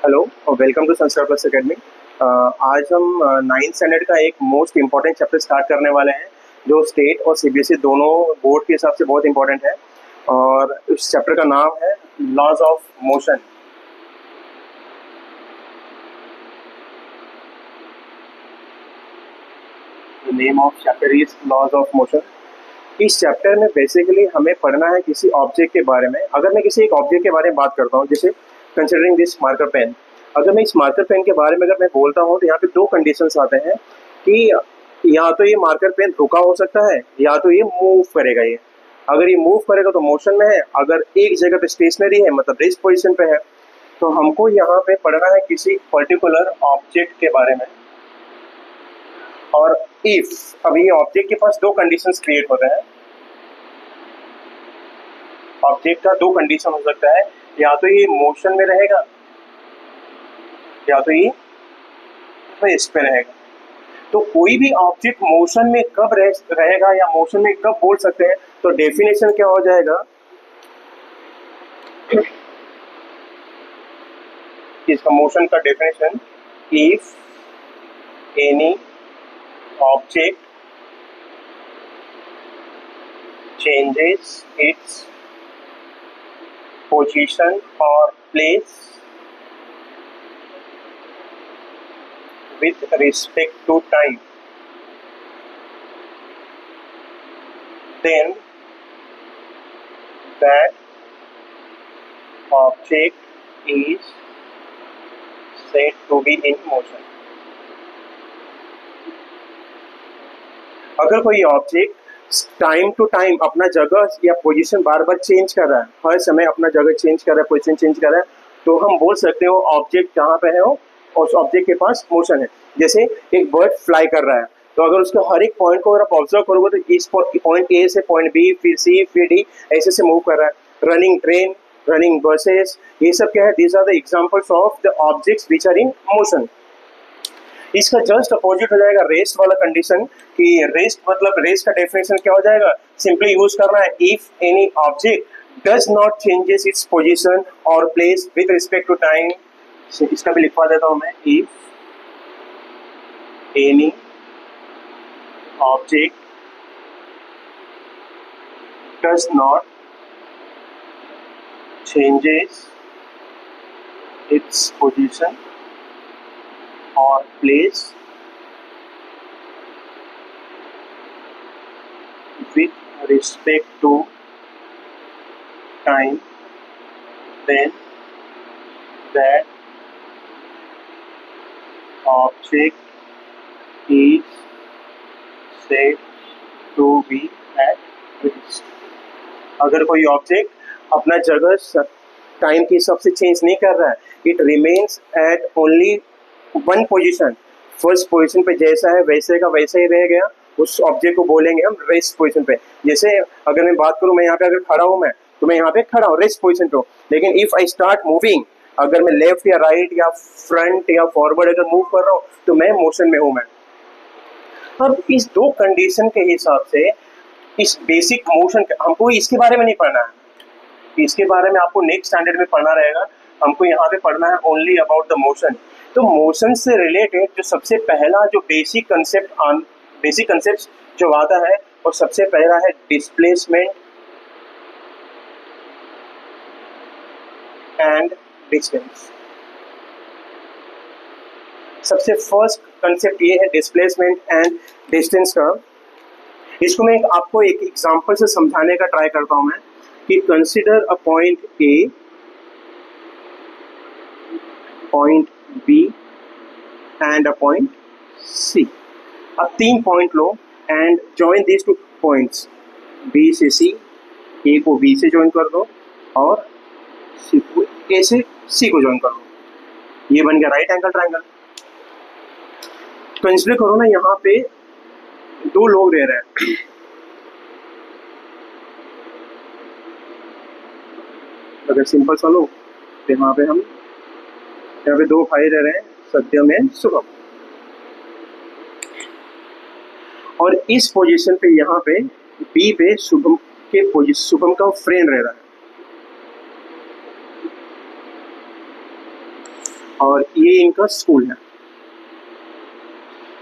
Hello और welcome to संस्कार plus academy. आज हम नाइन्थ स्टैंडर्ड का एक मोस्ट इम्पॉर्टेंट चैप्टर स्टार्ट करने वाले हैं जो स्टेट और सीबीएसई दोनों बोर्ड के हिसाब से बहुत इम्पॉर्टेंट है। और इस चैप्टर का नाम है laws of motion. Name of chapter is laws of motion. इस चैप्टर में बेसिकली हमें पढ़ना है किसी ऑब्जेक्ट के बारे में। अगर मैं किसी एक ऑब्जेक्ट के बारे में बात करता हूँ, जैसे कंसिडरिंग दिस मार्कर पेन, अगर मैं इस मार्कर पेन के बारे में अगर मैं बोलता हूँ तो यहाँ पे दो कंडीशंस आते हैं कि या तो ये मार्कर पेन रुका हो सकता है या तो ये मूव करेगा। ये अगर ये मूव करेगा तो मोशन में है, अगर एक जगह पे स्टेशनरी है मतलब रेस्ट पोजीशन पे है। तो हमको यहाँ पे पढ़ना है किसी पर्टिकुलर ऑब्जेक्ट के बारे में। और इफ अभी ऑब्जेक्ट के पास दो कंडीशंस क्रिएट होते हैं। ऑब्जेक्ट का दो कंडीशन हो सकता है, या तो ये मोशन में रहेगा या तो ये रेस्ट पे रहेगा। तो कोई भी ऑब्जेक्ट मोशन में कब रहेगा या मोशन में कब बोल सकते हैं, तो डेफिनेशन क्या हो जाएगा, इसका मोशन का definition, if any object changes its position और place with respect to time, then that object is said to be in motion. अगर कोई ऑब्जेक्ट टाइम टू टाइम अपना जगह या पोजीशन बार बार चेंज कर रहा है, हर समय अपना जगह चेंज कर रहा है, पोजीशन चेंज कर रहा है, तो हम बोल सकते हो ऑब्जेक्ट जहाँ पे है वो उस ऑब्जेक्ट के पास मोशन है। जैसे एक बर्ड फ्लाई कर रहा है, तो अगर उसके हर एक पॉइंट को अगर आप ऑब्जर्व करोगे तो इस पॉइंट ए से पॉइंट बी, फिर सी, फिर डी, ऐसे से मूव कर रहा है। रनिंग ट्रेन, रनिंग बसेस, ये सब क्या है, these are the examples of the objects which are in motion. इसका जस्ट अपोजिट हो जाएगा रेस्ट वाला कंडीशन, कि रेस्ट मतलब रेस्ट का डेफिनेशन क्या हो जाएगा, सिंपली यूज करना है if any object does not changes its position और place with respect to time. इसका भी लिखवा देता हूं मैं, if any object does not changes its position or place with respect to time, then that object is said to be at rest. अगर कोई object अपना जगह टाइम के हिसाब से चेंज नहीं कर रहा है, it remains at only one position, first position पे जैसा है वैसे का वैसे ही रह गया, उस ऑब्जेक्ट को बोलेंगे हम रेस्ट पोजीशन पे। जैसे अगर मैं बात करूं, मैं यहाँ पे अगर खड़ा हूं, मैं तो मैं यहाँ पे खड़ा हूँ रेस्ट पोजीशन पे, लेकिन इफ आई स्टार्ट मूविंग, अगर मैं लेफ्ट या राइट या फ्रंट या फॉरवर्ड अगर मूव कर रहा हूँ तो मैं मोशन में हूँ मैं। अब इस दो कंडीशन के हिसाब से इस बेसिक मोशन हमको इसके बारे में नहीं पढ़ना है, इसके बारे में आपको नेक्स्ट स्टैंडर्ड में पढ़ना रहेगा। हमको यहाँ पे पढ़ना है ओनली अबाउट द मोशन। तो मोशन से रिलेटेड जो सबसे पहला जो बेसिक कंसेप्ट जो आता है, और सबसे पहला है डिस्प्लेसमेंट एंड डिस्टेंस। सबसे फर्स्ट कंसेप्ट ये है डिस्प्लेसमेंट एंड डिस्टेंस का। इसको मैं आपको एक एग्जांपल से समझाने का ट्राई करता हूं मैं, कि consider a point A, point B and a point C. अब तीन पॉइंट लो and join these two points, B से सी, ए को बी से ज्वाइन कर दो और सी को ए से सी को ज्वाइन कर दो। ये बन गया राइट एंगल ट्रायंगल। कंसिडर करो ना, यहाँ पे दो लोग रह रहे हैं, अगर सिंपल सा लो तो यहाँ पे हम यहाँ पे दो भाई रह रहे हैं, सत्यम एंड शुभम, और इस पोजीशन पे यहाँ पे बी पे शुभम का फ्रेंड रह रहा है। और ये इनका स्कूल है।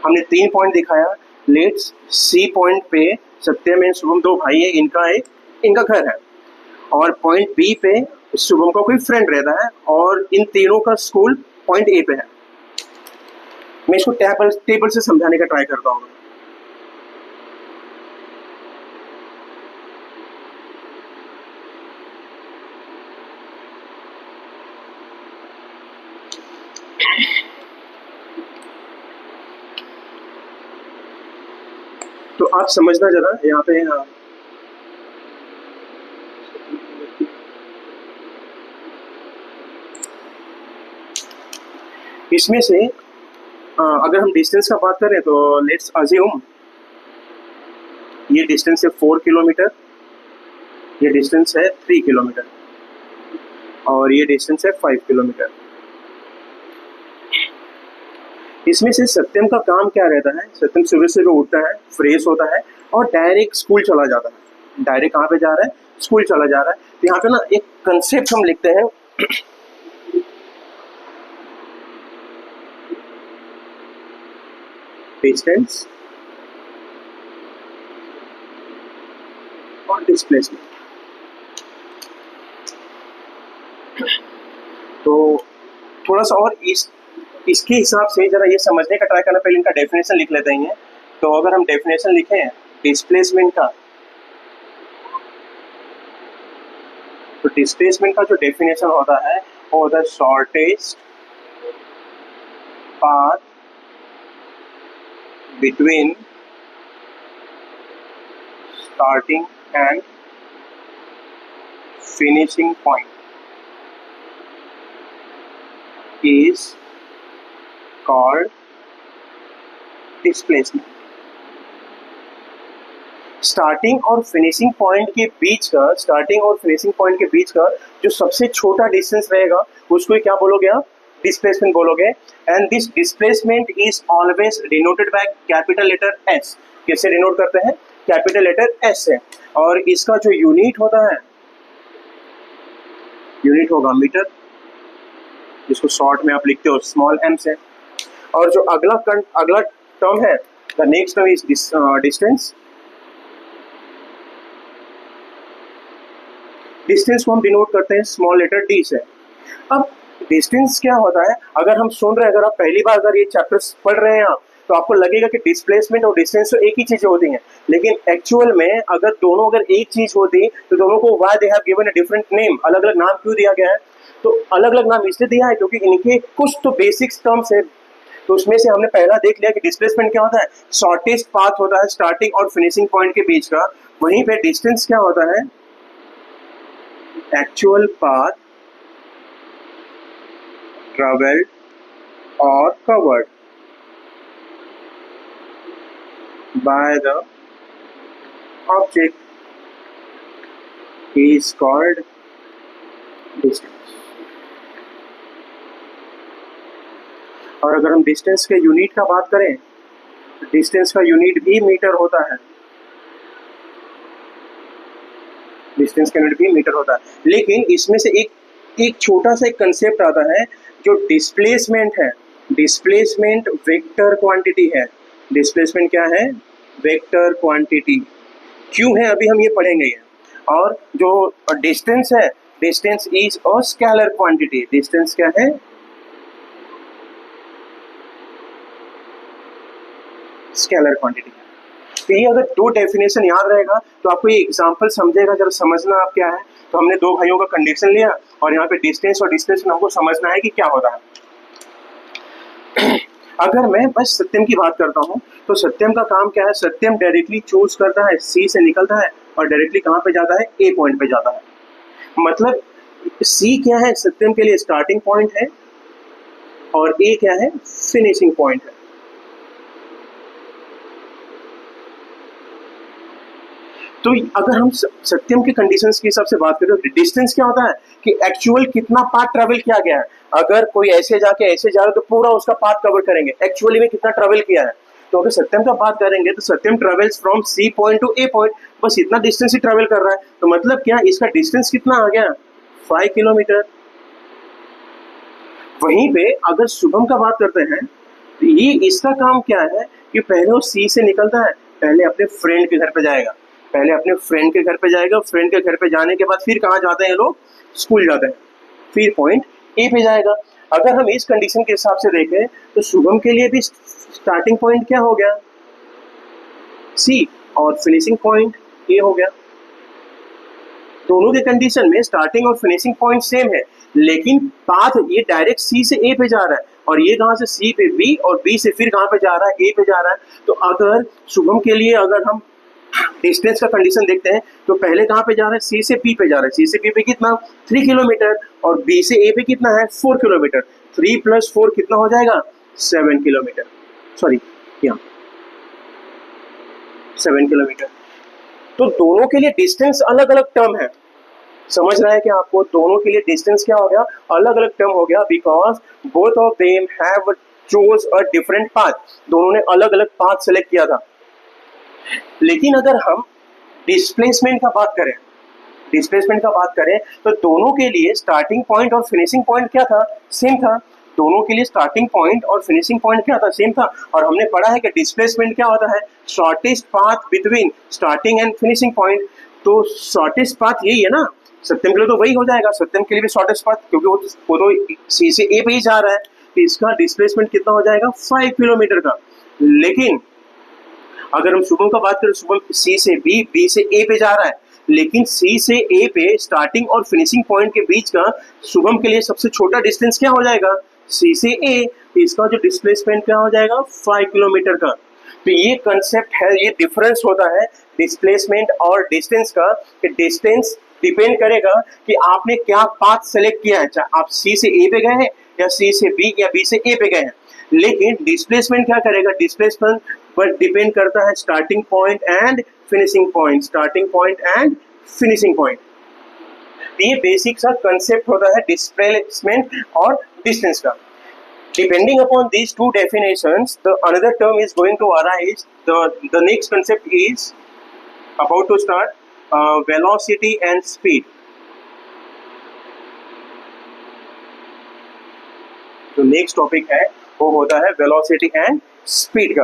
हमने 3 पॉइंट दिखाया। लेट्स सी पॉइंट पे सत्यम एंड शुभम दो भाई है, इनका घर है। और पॉइंट बी पे शुभम का कोई फ्रेंड रहता है और इन तीनों का स्कूल पॉइंट ए पे है। मैं इसको टेबल से समझाने का ट्राई करता हूँ। तो आप समझना जरा यहाँ पे इसमें से अगर हम डिस्टेंस का बात करें तो लेट्स अज्यूम ये डिस्टेंस है 4 किलोमीटर, ये डिस्टेंस है 3 किलोमीटर और ये डिस्टेंस है 5 किलोमीटर। इसमें से सत्यम का काम क्या रहता है? सत्यम सुबह सुबह उठता है, फ्रेश होता है और डायरेक्ट स्कूल चला जाता है। डायरेक्ट कहाँ पे जा रहा है? स्कूल चला जा रहा है। तो यहाँ पे ना एक कंसेप्ट हम लिखते हैं डिस्टेंस और डिस्प्लेसमेंट। तो थोड़ा सा और इसके हिसाब से जरा ये समझने का ट्राई करना, पहले इनका डेफिनेशन लिख लेते हैं। तो अगर हम डेफिनेशन लिखें डिस्प्लेसमेंट का, तो डिस्प्लेसमेंट का जो डेफिनेशन होता है वो होता है shortest path between starting and finishing point is called displacement। Starting और फिनिशिंग पॉइंट के बीच का जो सबसे छोटा डिस्टेंस रहेगा उसको क्या बोलोगे आप? डिस्प्लेसमेंट बोलोगे। And this displacement is always denoted by capital letter S. कैसे डिनोट करते हैं? कैपिटल लेटर एस से। और इसका जो यूनिट होता है, यूनिट होगा मीटर, जिसको शॉर्ट में आप लिखते हो स्मॉल m से। और जो अगला टर्म है, the next term is distance. Distance को हम डिनोट करते हैं स्मॉल लेटर d से। अब डिस्टेंस क्या होता है? अगर हम सुन रहे हैं, अगर आप पहली बार अगर ये चैप्टर्स पढ़ रहे हैं आप, तो आपको लगेगा कि डिस्प्लेसमेंट और डिस्टेंस तो एक ही चीजें होती हैं। लेकिन एक्चुअल में अगर दोनों अगर एक चीज होती तो दोनों को why they have given a different name, अलग अलग नाम क्यों दिया गया है? तो अलग अलग नाम इसलिए दिया है क्योंकि इनके कुछ तो बेसिक्स टर्म्स है। तो उसमें से हमने पहला देख लिया कि डिस्प्लेसमेंट क्या होता है? शॉर्टेस्ट पाथ होता है स्टार्टिंग और फिनिशिंग पॉइंट के बीच का। वहीं पे डिस्टेंस क्या होता है? एक्चुअल पाथ ट्रेवल्ड और covered by the object is called distance. और अगर हम डिस्टेंस के यूनिट का बात करें, डिस्टेंस का यूनिट भी मीटर होता है। डिस्टेंस का यूनिट भी मीटर होता है। लेकिन इसमें से एक छोटा सा एक कंसेप्ट आता है जो डिस्प्लेसमेंट है। डिस्प्लेसमेंट वेक्टर क्वांटिटी है। डिस्प्लेसमेंट क्या है? Vector quantity. क्यों है अभी हम ये पढ़ेंगे। और जो डिस्टेंस है, distance is a scalar quantity. Distance क्या है? Scalar quantity. तो ये अगर दो डेफिनेशन याद रहेगा तो आपको ये एग्जांपल समझेगा, जरा समझना आप क्या है। तो हमने दो भाइयों का कंडीशन लिया और यहाँ पे डिस्टेंस और डिस्प्लेसमेंट हमको समझना है कि क्या होता है। अगर मैं बस सत्यम की बात करता हूँ तो सत्यम का काम क्या है? सत्यम डायरेक्टली चूज करता है, सी से निकलता है और डायरेक्टली कहाँ पे जाता है? ए पॉइंट पे जाता है। मतलब सी क्या है? सत्यम के लिए स्टार्टिंग पॉइंट है और ए क्या है? फिनिशिंग पॉइंट है। तो अगर हम सत्यम के कंडीशंस के हिसाब से बात करें तो डिस्टेंस क्या होता है कि एक्चुअल कितना पाथ ट्रेवल किया गया है। अगर कोई ऐसे जाके ऐसे जा रहा है तो पूरा उसका पाथ कवर करेंगे, एक्चुअली में कितना ट्रेवल किया है। तो अगर सत्यम का बात करेंगे तो Satyam travels from C point to A point, बस इतना डिस्टेंस ही ट्रेवल कर रहा है। तो मतलब क्या, इसका डिस्टेंस कितना आ गया? 5 किलोमीटर। वहीं पे अगर शुभम का बात करते हैं तो ये इसका काम क्या है कि पहले वो सी से निकलता है, पहले अपने फ्रेंड के घर पे जाएगा, पहले अपने फ्रेंड के घर पे जाएगा, फ्रेंड के घर पे जाने के बाद फिर कहाँ जाते हैं ये लोग, स्कूल जाते हैं, फिर पॉइंट ए पे जाएगा। अगर हम इस कंडीशन के हिसाब से देखें तो शुभम के लिए भी स्टार्टिंग पॉइंट क्या हो गया, सी, और फिनिशिंग पॉइंट ए हो गया। दोनों के कंडीशन में स्टार्टिंग और फिनिशिंग पॉइंट सेम है, लेकिन पाथ ये डायरेक्ट सी से ए पे जा रहा है और ये कहाँ से सी पे बी और बी से फिर कहाँ पे जा रहा है, ए पे जा रहा है। तो अगर शुभम के लिए अगर हम डिस्टेंस का कंडीशन देखते हैं तो पहले कहाँ पे जा रहा है, सी से बी पे जा रहा है, सी से बी पे कितना 3 किलोमीटर और बी से ए पे कितना है 4 किलोमीटर, 3 + 4 कितना हो जाएगा 7 किलोमीटर, सॉरी यहाँ 7 किलोमीटर। तो दोनों के लिए डिस्टेंस अलग अलग टर्म है, समझ रहा है कि आपको दोनों के लिए डिस्टेंस क्या हो गया, अलग अलग टर्म हो गया, because both of them have chose a different path, दोनों ने अलग अलग पाथ सेलेक्ट किया था। लेकिन अगर हम डिस्प्लेसमेंट का बात करें, डिस्प्लेसमेंट का बात करें तो दोनों के लिए स्टार्टिंग पॉइंट और फिनिशिंग पॉइंट क्या था, सेम था। दोनों के लिए स्टार्टिंग पॉइंट और फिनिशिंग पॉइंट क्या था, सेम था। और हमने पढ़ा है कि डिस्प्लेसमेंट क्या होता है, shortest path between starting and finishing point. तो शॉर्टेस्ट पाथ यही है ना, सत्यम के लिए तो वही हो जाएगा, सत्यम के लिए भी शॉर्टेस्ट पाथ, क्योंकि वो तो सी से ए पे ही जा रहा है, तो इसका डिस्प्लेसमेंट कितना हो जाएगा 5 किलोमीटर का। लेकिन अगर हम शुभम का बात करें, शुभम सी से बी, बी से ए पे जा रहा है, लेकिन सी से ए पे स्टार्टिंग और फिनिशिंग पॉइंट के बीच का शुभम के लिए सबसे छोटा डिस्टेंस क्या हो जाएगा, सी से ए, तो इसका जो डिस्प्लेसमेंट क्या हो जाएगा 5 किलोमीटर का। तो ये कंसेप्ट है, ये डिफरेंस होता है डिस्प्लेसमेंट और डिस्टेंस का, कि डिस्टेंस डिपेंड करेगा कि आपने क्या पाथ सेलेक्ट किया है, चाहे आप सी से ए पे गए हैं या सी से बी या बी से ए पे गए हैं। लेकिन डिस्प्लेसमेंट क्या करेगा, डिस्प्लेसमेंट पर डिपेंड करता है starting point and finishing point, starting point and finishing point. ये बेसिक सा कंसेप्ट होता है डिस्प्लेसमेंट और डिस्टेंस का। Depending upon these two definitions, the another term is going to arise. The next concept is about to start, velocity and speed. जो next topic है वो होता है वेलोसिटी एंड स्पीड का।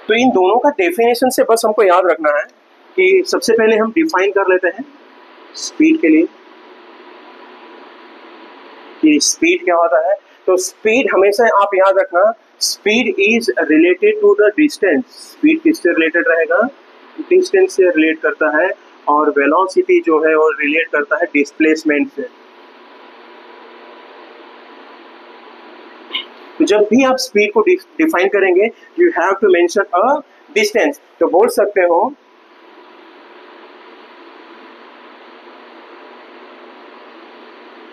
तो इन दोनों का डेफिनेशन से बस हमको याद रखना है कि सबसे पहले हम डिफाइन कर लेते हैं स्पीड के लिए कि स्पीड क्या होता है। तो स्पीड हमेशा आप याद रखना, speed is related to the distance. Speed किससे रिलेटेड रहेगा, डिस्टेंस से रिलेट करता है, और वेलोसिटी जो है वो रिलेट करता है डिस्प्लेसमेंट से। तो जब भी आप स्पीड को डिफाइन करेंगे you have to mention a distance. तो बोल सकते हो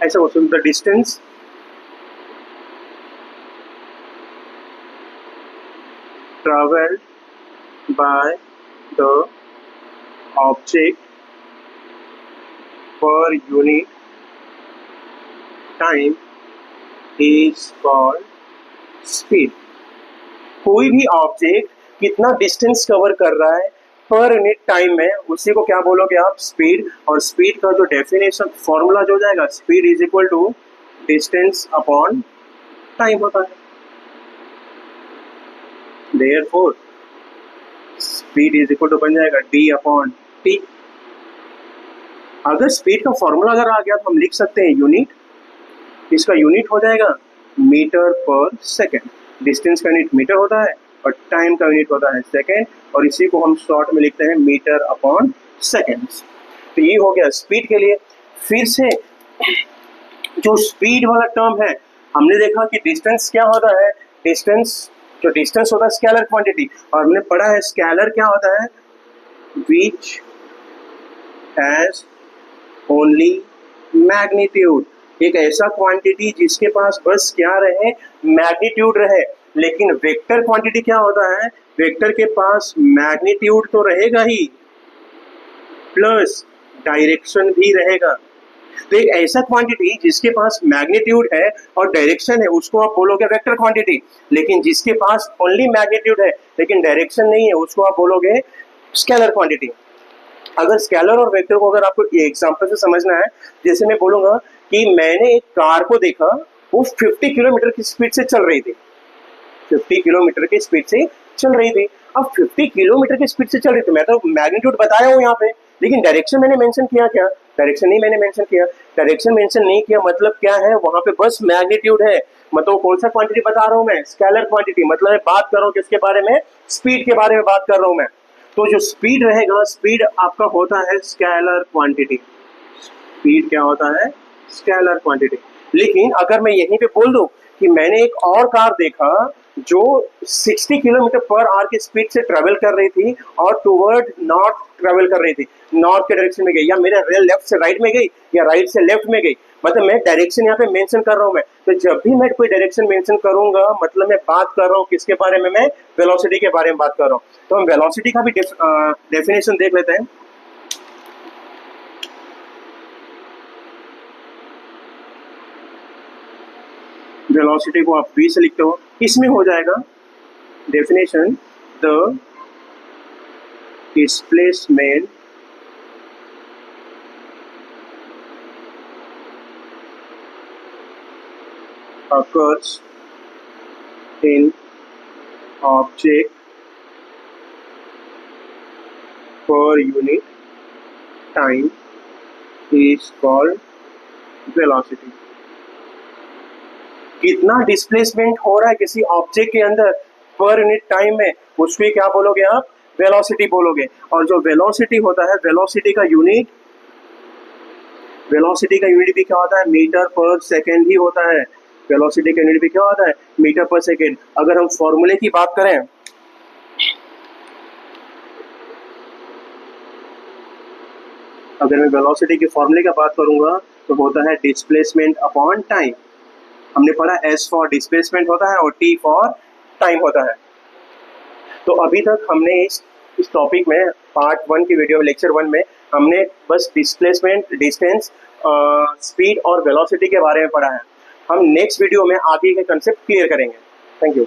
ऐसा बोल सकते, the distance traveled by the object per unit time is called speed। कोई भी ऑब्जेक्ट कितना डिस्टेंस कवर कर रहा है पर यूनिट टाइम में, उसी को क्या बोलोगे आप, स्पीड। और स्पीड का जो डेफिनेशन फॉर्मूला जो जाएगा, speed is equal to distance upon time होता है। Therefore speed is equal to बन जाएगा d/t। अगर स्पीड का फॉर्मूला अगर आ गया तो हम लिख सकते हैं यूनिट, इसका यूनिट हो जाएगा मीटर पर सेकेंड। डिस्टेंस का यूनिट मीटर होता है और टाइम का यूनिट होता है सेकेंड, और इसी को हम शॉर्ट में लिखते हैं मीटर अपॉन सेकेंड्स। तो ये हो गया स्पीड के लिए। फिर से जो स्पीड वाला टर्म है, हमने देखा कि डिस्टेंस क्या होता है, जो डिस्टेंस होता है स्केलर क्वांटिटी, और हमने पढ़ा है स्केलर क्या होता है, विच हैज ओनली मैग्नीट्यूड। एक ऐसा क्वांटिटी जिसके पास बस क्या रहे, मैग्नीट्यूड रहे। लेकिन वेक्टर क्वांटिटी क्या होता है, वेक्टर के पास मैग्नीट्यूड तो रहेगा ही प्लस डायरेक्शन भी रहेगा। तो एक ऐसा क्वांटिटी जिसके पास मैग्नीट्यूड है और डायरेक्शन है उसको आप बोलोगे वेक्टर क्वांटिटी। लेकिन जिसके पास ओनली मैग्नीट्यूड है लेकिन डायरेक्शन नहीं है उसको आप बोलोगे स्केलर क्वांटिटी। अगर स्केलर और वेक्टर को अगर आपको एग्जांपल से समझना है, जैसे मैं बोलूंगा कि मैंने एक कार को देखा, वो 50 किलोमीटर की स्पीड से चल रही थी, 50 किलोमीटर की स्पीड से चल रही थी। अब 50 किलोमीटर की स्पीड से चल रही थी, मैं तो मैग्नीट्यूड बताया हूँ यहाँ पे, लेकिन डायरेक्शन मैंने मेंशन किया क्या? डायरेक्शन नहीं मैंने मेंशन किया। डायरेक्शन मेंशन नहीं किया मतलब क्या है, वहां पे बस मैग्नीट्यूड है। मतलब कौन सा क्वांटिटी बता रहा हूँ मैं? Scalar quantity. मतलब मैं बात कर रहा हूँ किसके बारे में? स्पीड के बारे में बात कर रहा हूँ मैं। तो जो स्पीड रहेगा, स्पीड आपका होता है स्केलर क्वांटिटी। स्पीड क्या होता है? Scalar quantity. लेकिन अगर मैं यहीं पे बोल दूं कि मैंने एक और कार देखा जो 60 किलोमीटर पर आवर की स्पीड से ट्रेवल कर रही थी और टुवर्ड नॉर्थ ट्रेवल कर रही थी, नॉर्थ के डायरेक्शन में गई, या मेरा रेल लेफ्ट से राइट में गई या राइट से लेफ्ट में गई, मतलब मैं डायरेक्शन यहाँ पे मेंशन कर रहा हूँ मैं। तो जब भी मैं कोई डायरेक्शन मेंशन करूंगा, मतलब मैं बात कर रहा हूँ किसके बारे में? मैं वेलोसिटी के बारे में बात कर रहा हूँ। तो हम वेलोसिटी का भी डेफिनेशन देख लेते हैं। वेलोसिटी को आप v से लिखते हो, इसमें हो जाएगा definition, the displacement occurs in object per unit time is called velocity। कितना डिस्प्लेसमेंट हो रहा है किसी ऑब्जेक्ट के अंदर पर यूनिट टाइम में, उसको क्या बोलोगे आप? वेलोसिटी बोलोगे। और जो वेलोसिटी होता है, वेलोसिटी का यूनिट भी क्या होता है? मीटर पर सेकेंड ही होता है। वेलोसिटी का यूनिट भी क्या होता है? मीटर पर सेकेंड। अगर हम फॉर्मूले की बात करें, अगर मैं वेलोसिटी के फॉर्मूले की बात करूंगा तो होता है डिस्प्लेसमेंट अपॉन टाइम। हमने पढ़ा S फॉर डिस्प्लेसमेंट होता है और T फॉर टाइम होता है। तो अभी तक हमने इस टॉपिक में पार्ट 1 की वीडियो लेक्चर 1 में हमने बस डिस्प्लेसमेंट, डिस्टेंस, स्पीड और वेलोसिटी के बारे में पढ़ा है। हम नेक्स्ट वीडियो में आगे के कंसेप्ट क्लियर करेंगे। Thank you.